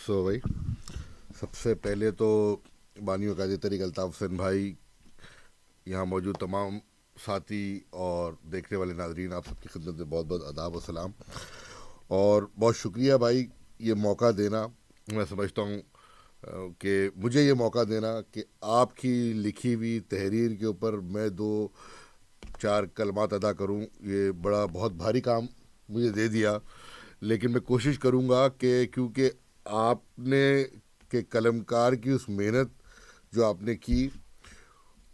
सो भाई, सबसे पहले तो बानियों काजी तरीक अल्ताफ़ हुसैन भाई, यहाँ मौजूद तमाम साथी और देखने वाले नाजरीन, आप सबकी खिदमत में बहुत बहुत आदाब और सलाम। और बहुत शुक्रिया भाई ये मौका देना। मैं समझता हूँ कि मुझे ये मौका देना कि आपकी लिखी हुई तहरीर के ऊपर मैं दो चार कलमात अदा करूँ, ये बड़ा बहुत भारी काम मुझे दे दिया। लेकिन मैं कोशिश करूँगा कि क्योंकि आपने के कलमकार की उस मेहनत जो आपने की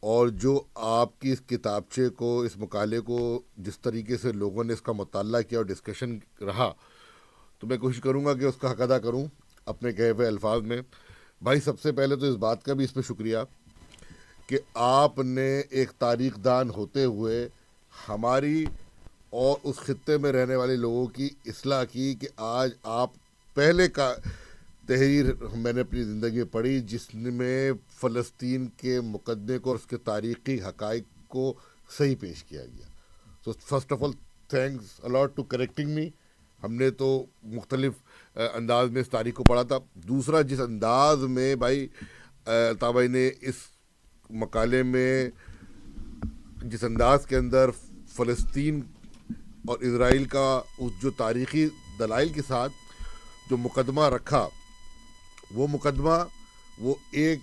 और जो आपकी इस किताबचे को, इस मकाले को जिस तरीके से लोगों ने इसका मुताला किया और डिस्कशन रहा, तो मैं कोशिश करूँगा कि उसका हक अदा करूँ अपने कहे हुए अल्फाज में। भाई सबसे पहले तो इस बात का भी इस पर शुक्रिया कि आपने एक तारीख दान होते हुए हमारी और उस खित्ते में रहने वाले लोगों की इस्लाह की कि आज आप पहले का तहरीर मैंने अपनी ज़िंदगी में पढ़ी जिसमें फ़लस्तीन के मुकदमे को और उसके तारीख़ी हक़ाइक़ को सही पेश किया गया। तो first of all thanks a lot to correcting me. हमने तो मुख्तलिफ अंदाज में इस तारीख को पढ़ा था। दूसरा, जिस अंदाज में भाई अल्ताफ़ भाई ने इस मकाले में जिस अंदाज के अंदर फ़लस्तीन और इज़राइल का उस जो तारीख़ी दलाइल के साथ जो मुकदमा रखा, वो मुकदमा वो एक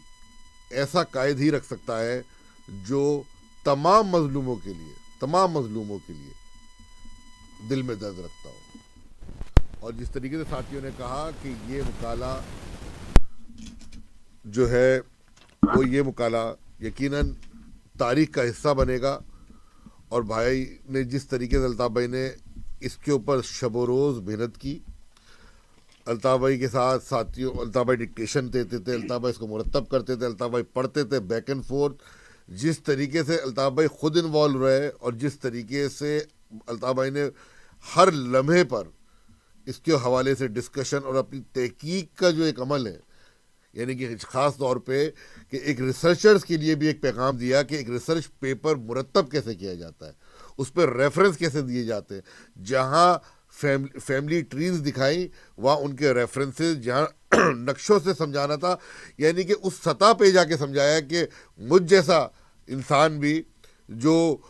ऐसा कायद ही रख सकता है जो तमाम मज़लूमों के लिए दिल में दर्द रखता हो। और जिस तरीके से साथियों ने कहा कि ये मुकाला जो है वो ये मुकाला यकीनन तारीख़ का हिस्सा बनेगा। और भाई ने जिस तरीके से अल्ताफ़ भाई ने इसके ऊपर शब रोज़ मेहनत की, अल्ताफ़ भाई के साथ साथियों, अल्ताफ़ भाई डिक्टेशन देते थे, अल्ताफ़ भाई इसको मुरतब करते थे, अल्ताफ़ भाई पढ़ते थे बैक एंड फोर्थ। जिस तरीके से अल्ताफ़ भाई ख़ुद इन्वॉल्व रहे और जिस तरीके से अल्ताफ़ भाई ने हर लम्हे पर इसके हवाले से डिस्कशन और अपनी तहकीक का जो एक अमल है, यानी कि ख़ास तौर पे कि एक रिसर्चर्स के लिए भी एक पैगाम दिया कि एक रिसर्च पेपर मुरतब कैसे किया जाता है, उस पर रेफरेंस कैसे दिए जाते हैं। जहाँ फैमिली ट्रीज दिखाई वहाँ उनके रेफरेंसेस, जहाँ नक्शों से समझाना था, यानी कि उस सतह पे जाके समझाया कि मुझ जैसा इंसान भी जो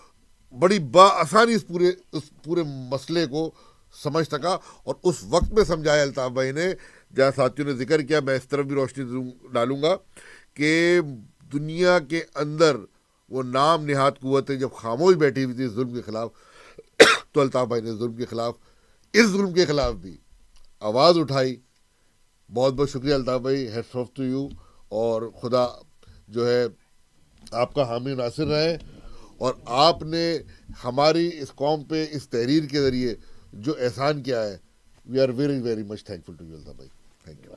बड़ी बाआसानी इस पूरे मसले को समझ सका। और उस वक्त में समझाया अल्ताफ़ भाई ने, जहाँ साथियों ने जिक्र किया, मैं इस तरफ भी रोशनी डालूँगा कि दुनिया के अंदर वो नाम निहात क़ुव्वतें जब खामोश बैठी हुई थी जुल्म के ख़िलाफ़, तो अल्ताफ़ भाई ने जुल्म के ख़िलाफ़, इस जुल्म के ख़िलाफ़ भी आवाज़ उठाई। बहुत बहुत शुक्रिया अल्ताफ़ भाई, हैट्स ऑफ टू यू। और खुदा जो है आपका हामी नासिर रहे। और आपने हमारी इस कौम पे इस तहरीर के ज़रिए जो एहसान किया है, we are very very much thankful to you Altaf भाई। Thank you.